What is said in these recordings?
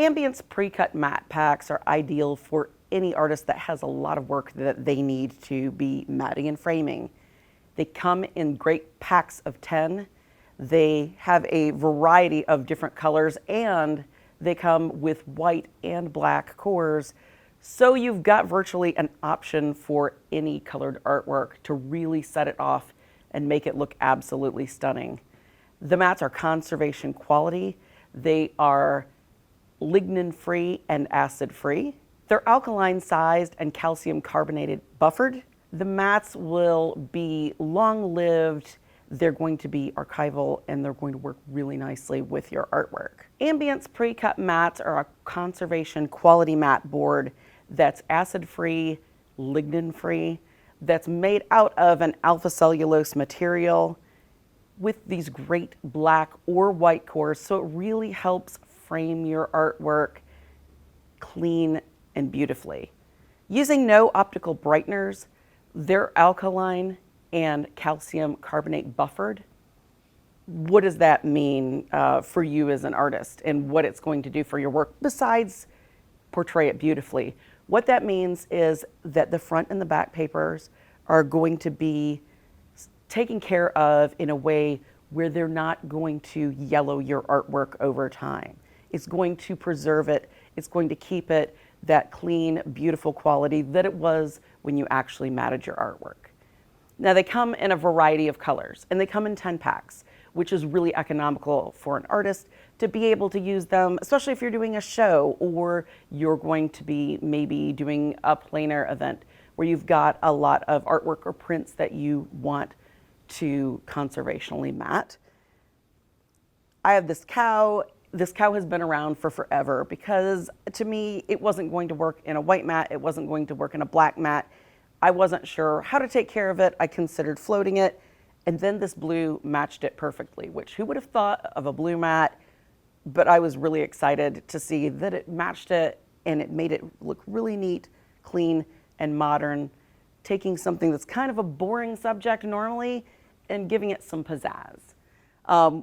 Ambience pre-cut matte packs are ideal for any artist that has a lot of work that they need to be matting and framing. They come in great packs of 10. They have a variety of different colors, and they come with white and black cores. So you've got virtually an option for any colored artwork to really set it off and make it look absolutely stunning. The mats are conservation quality. They are lignin-free and acid-free. They're alkaline sized and calcium carbonated buffered. The mats will be long-lived, they're going to be archival, and they're going to work really nicely with your artwork. Ambience pre-cut mats are a conservation quality mat board that's acid-free, lignin-free, that's made out of an alpha cellulose material with these great black or white cores, so it really helps frame your artwork clean and beautifully. Using no optical brighteners, they're alkaline and calcium carbonate buffered. What does that mean for you as an artist and what it's going to do for your work besides portray it beautifully? What that means is that the front and the back papers are going to be taken care of in a way where they're not going to yellow your artwork over time. It's going to preserve it. It's going to keep it that clean, beautiful quality that it was when you actually matted your artwork. Now they come in a variety of colors, and they come in 10 packs, which is really economical for an artist to be able to use them, especially if you're doing a show or you're going to be maybe doing a plein air event where you've got a lot of artwork or prints that you want to conservationally mat. I have this cow. This cow has been around for forever because to me, it wasn't going to work in a white mat. It wasn't going to work in a black mat. I wasn't sure how to take care of it. I considered floating it, and then this blue matched it perfectly, which who would have thought of a blue mat? But I was really excited to see that it matched it and it made it look really neat, clean, and modern, taking something that's kind of a boring subject normally and giving it some pizzazz.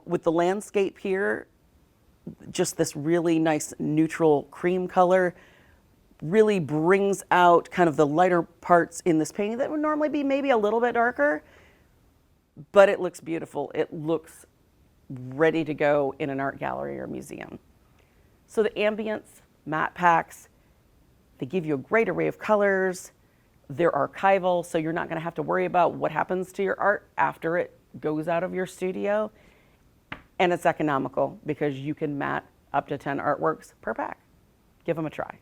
With the landscape here, just this really nice neutral cream color really brings out kind of the lighter parts in this painting that would normally be maybe a little bit darker, but it looks beautiful. It looks ready to go in an art gallery or museum. So the Ambience matte packs, they give you a great array of colors. They're archival, so you're not going to have to worry about what happens to your art after it goes out of your studio. And it's economical because you can mat up to 10 artworks per pack. Give them a try.